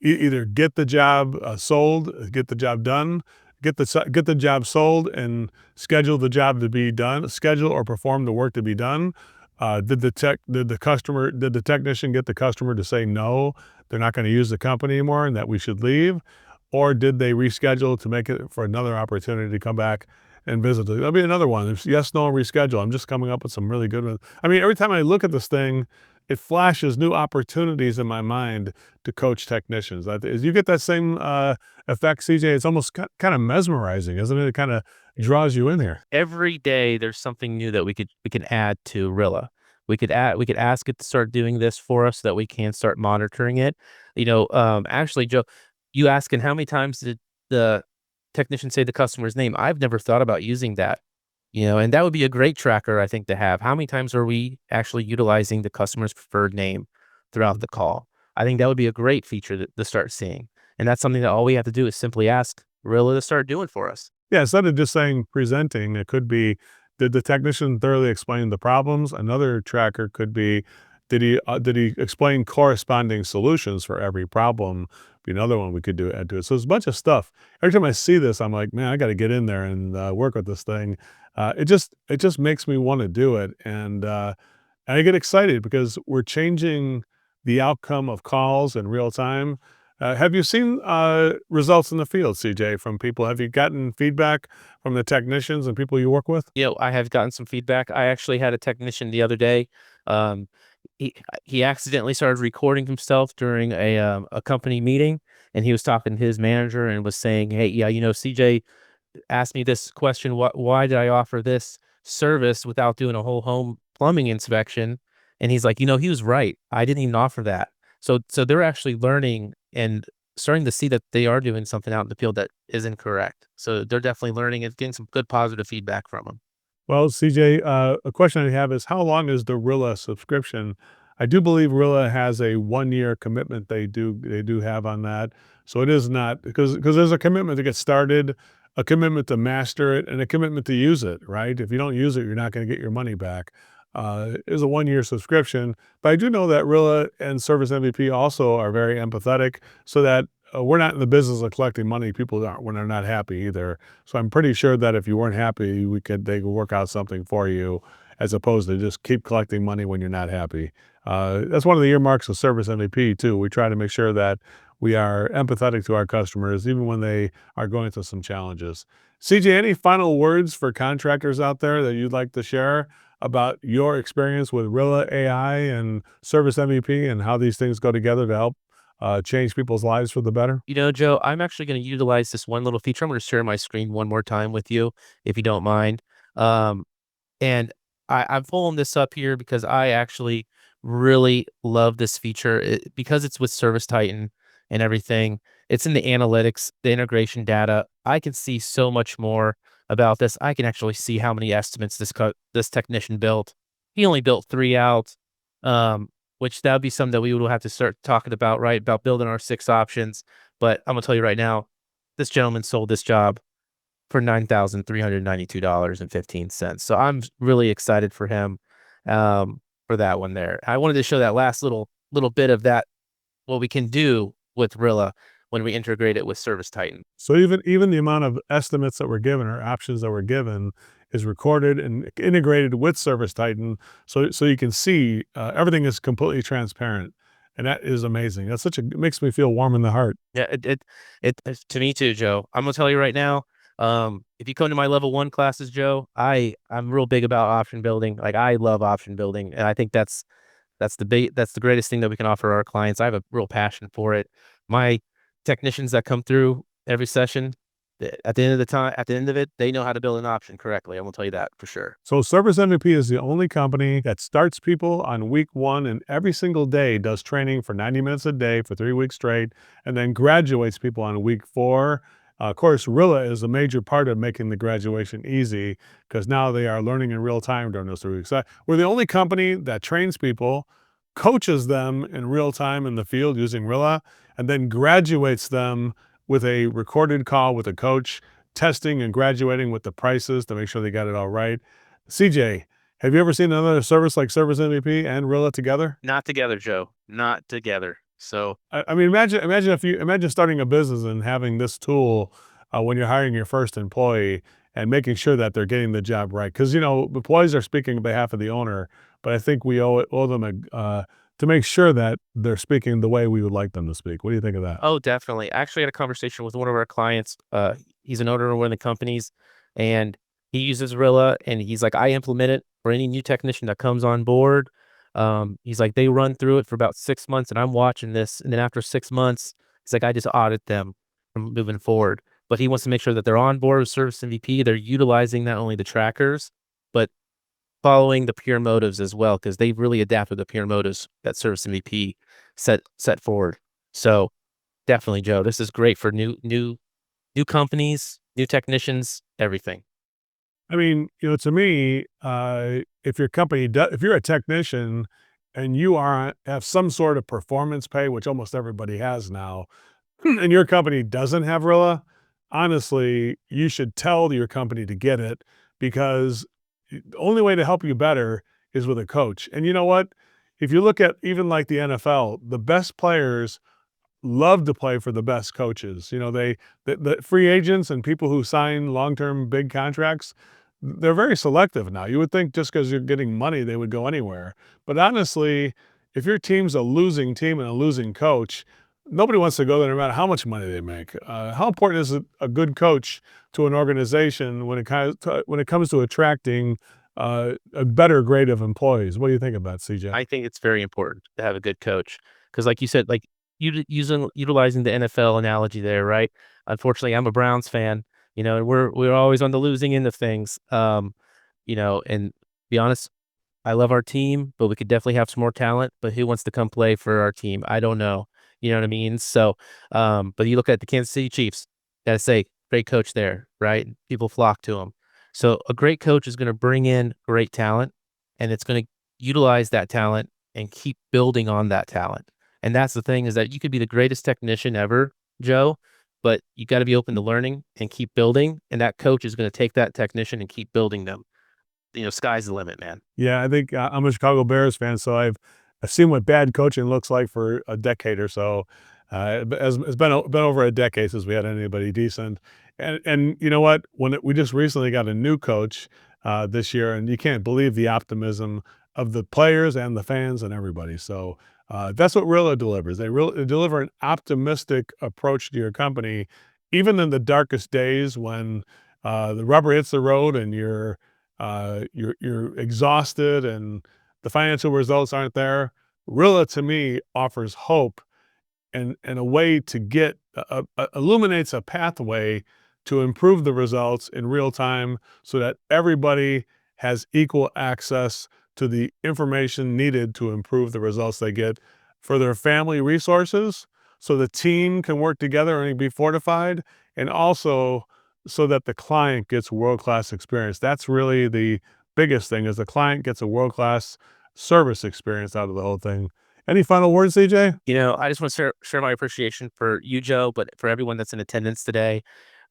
either get the job sold, get the job done, get the job sold, and schedule the job to be done, schedule or perform the work to be done. Did the technician get the customer to say no, they're not going to use the company anymore, and that we should leave, or did they reschedule to make it for another opportunity to come back and visit? That'll be another one. If yes, no, reschedule. I'm just coming up with some really good ones. I mean, every time I look at this thing, it flashes new opportunities in my mind to coach technicians. You get that same effect, CJ? It's almost kind of mesmerizing, isn't it? It kind of draws you in here. Every day there's something new that we can add to Rilla. We could ask it to start doing this for us so that we can start monitoring it. Actually, Joe, you asking how many times did the technician say the customer's name? I've never thought about using that. And that would be a great tracker, I think, to have. How many times are we actually utilizing the customer's preferred name throughout the call? I think that would be a great feature to start seeing. And that's something that all we have to do is simply ask Rilla to start doing for us. Yeah, instead of just saying presenting, it could be, did the technician thoroughly explain the problems? Another tracker could be, did he explain corresponding solutions for every problem? Be another one we could do add to it. So there's a bunch of stuff. Every time I see this, I'm like, man, I got to get in there and work with this thing. It just makes me want to do it, and I get excited because we're changing the outcome of calls in real time. Have you seen results in the field, CJ, from people? Have you gotten feedback from the technicians and people you work with? I have gotten some feedback. I actually had a technician the other day. Um, he accidentally started recording himself during a company meeting, and he was talking to his manager and was saying, "Hey, yeah, CJ asked me this question. Why did I offer this service without doing a whole home plumbing inspection?" And he's like, he was right. I didn't even offer that. So they're actually learning and starting to see that they are doing something out in the field that is incorrect. So they're definitely learning and getting some good positive feedback from them. Well, CJ, a question I have is, how long is the Rilla subscription? I do believe Rilla has a 1 year commitment. They do have on that, so it is not, because there's a commitment to get started, a commitment to master it, and a commitment to use it. Right? If you don't use it, you're not going to get your money back. It's a 1 year subscription, but I do know that Rilla and Service MVP also are very empathetic, so that we're not in the business of collecting money. People aren't when they're not happy either. So I'm pretty sure that if you weren't happy, they could work out something for you, as opposed to just keep collecting money when you're not happy. That's one of the earmarks of Service MVP too. We try to make sure that we are empathetic to our customers, even when they are going through some challenges. CJ, any final words for contractors out there that you'd like to share about your experience with Rilla AI and Service MVP, and how these things go together to help change people's lives for the better? Joe, I'm actually going to utilize this one little feature. I'm going to share my screen one more time with you, if you don't mind. Um, And I'm pulling this up here because I actually really love this feature because it's with Service Titan and everything. It's in the analytics, the integration data. I can see so much more about this. I can actually see how many estimates this technician built. He only built 3 out, which that would be something that we would have to start talking about, right? About building our 6 options. But I'm gonna tell you right now, this gentleman sold this job for $9,392.15. So I'm really excited for him, for that one there. I wanted to show that last little bit of that, what we can do with Rilla when we integrate it with Service Titan. So even the amount of estimates that we're given, or options that we're given, is recorded and integrated with Service Titan, so you can see everything is completely transparent, and that is amazing. It makes me feel warm in the heart. Yeah, it's to me too, Joe. I'm gonna tell you right now. If you come to my level 1 classes, Joe, I'm real big about option building. Like, I love option building, and I think that's the greatest thing that we can offer our clients. I have a real passion for it. My technicians that come through every session, at the end of it, they know how to build an option correctly. I'm gonna tell you that for sure. So Service MVP is the only company that starts people on week 1, and every single day does training for 90 minutes a day for 3 weeks straight, and then graduates people on week 4. Of course, Rilla is a major part of making the graduation easy, because now they are learning in real time during those 3 weeks. We're the only company that trains people, coaches them in real time in the field using Rilla, and then graduates them with a recorded call with a coach, testing and graduating with the prices to make sure they got it all right. CJ, Have you ever seen another service like Service MVP and Rilla together? Not together, Joe. Not together. So I mean, imagine starting a business and having this tool when you're hiring your first employee and making sure that they're getting the job right. Because employees are speaking on behalf of the owner, but I think we owe them to make sure that they're speaking the way we would like them to speak. What do you think of that? oh, definitely. I actually had a conversation with one of our clients. He's an owner of one of the companies, and he uses Rilla, and he's like, I implement it for any new technician that comes on board. He's like, they run through it for about 6 months, and I'm watching this, and then after 6 months, he's like, I just audit them from moving forward. But he wants to make sure that they're on board with Service MVP. They're utilizing not only the trackers, but following the pure motives as well, because they've really adapted the pure motives that Service MVP set forward. So definitely, Joe. This is great for new companies, new technicians, everything. I mean, to me, if your company if you're a technician and you have some sort of performance pay, which almost everybody has now, and your company doesn't have Rilla, honestly, you should tell your company to get it because the only way to help you better is with a coach. And you know what? If you look at even like the NFL, the best players love to play for the best coaches. The free agents and people who sign long-term big contracts, they're very selective now. You would think just because you're getting money, they would go anywhere. But honestly, if your team's a losing team and a losing coach, nobody wants to go there no matter how much money they make. How important is a good coach to an organization when it comes to attracting a better grade of employees? What do you think about CJ? I think it's very important to have a good coach because, like you said, like utilizing the NFL analogy there, right? Unfortunately, I'm a Browns fan, and we're always on the losing end of things. And be honest, I love our team, but we could definitely have some more talent. But who wants to come play for our team? I don't know. You know what I mean? So, but you look at the Kansas City Chiefs. Gotta say, great coach there, right? People flock to him. So a great coach is going to bring in great talent, and it's going to utilize that talent and keep building on that talent. And that's the thing, is that you could be the greatest technician ever, Joe, but you got to be open to learning and keep building. And that coach is going to take that technician and keep building them. Sky's the limit, man. Yeah, I think I'm a Chicago Bears fan, so I've seen what bad coaching looks like for a decade or so. It's been over a decade since we had anybody decent. And you know what? We just recently got a new coach this year, and you can't believe the optimism of the players and the fans and everybody. So that's what Rilla delivers. They deliver an optimistic approach to your company, even in the darkest days when the rubber hits the road and you're exhausted and the financial results aren't there. Rilla, to me, offers hope and a way to illuminates a pathway to improve the results in real time so that everybody has equal access to the information needed to improve the results they get for their family resources, so the team can work together and be fortified, and also so that the client gets world-class experience. That's really the biggest thing, is the client gets a world-class service experience out of the whole thing. Any final words, CJ? I just want to share my appreciation for you, Joe, but for everyone that's in attendance today.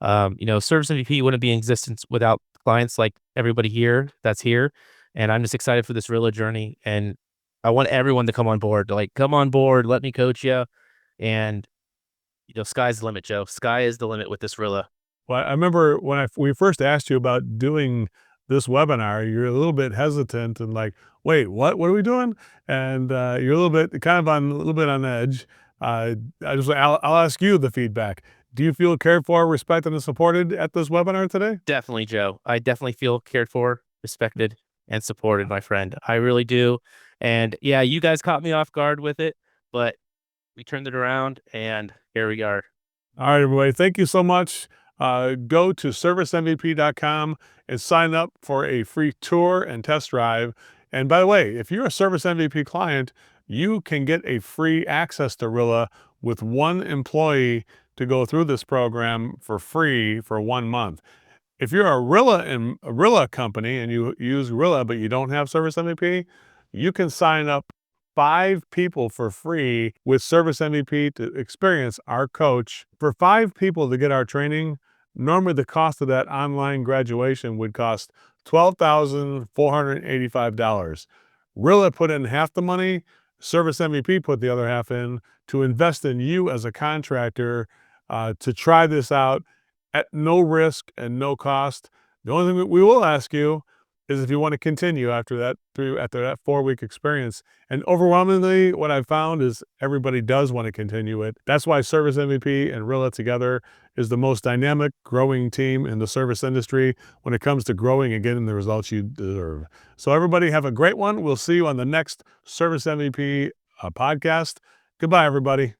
Service MVP wouldn't be in existence without clients like everybody here that's here. And I'm just excited for this Rilla journey. And I want everyone to come on board. Like, come on board, let me coach you. And, sky's the limit, Joe. Sky is the limit with this Rilla. Well, I remember when we first asked you about doing this webinar, you're a little bit hesitant and like, wait, what? What are we doing? And you're a little bit on edge. I'll ask you the feedback. Do you feel cared for, respected, and supported at this webinar today? Definitely, Joe. I definitely feel cared for, respected, and supported, my friend. I really do. And yeah, you guys caught me off guard with it, but we turned it around and here we are. All right, everybody. Thank you so much. Go to servicemvp.com and sign up for a free tour and test drive. And by the way, if you're a Service MVP client, you can get a free access to Rilla with one employee to go through this program for free for 1 month. If you're a Rilla company and you use Rilla but you don't have Service MVP, you can sign up 5 people for free with Service MVP to experience our coach. For 5 people to get our training, normally the cost of that online graduation would cost $12,485. Rilla put in half the money. Service MVP put the other half in to invest in you as a contractor to try this out at no risk and no cost. The only thing that we will ask you is if you want to continue after that 4-week experience. And overwhelmingly, what I've found is everybody does want to continue it. That's why Service MVP and Rilla together is the most dynamic, growing team in the service industry when it comes to growing and getting the results you deserve. So everybody have a great one. We'll see you on the next Service MVP podcast. Goodbye, everybody.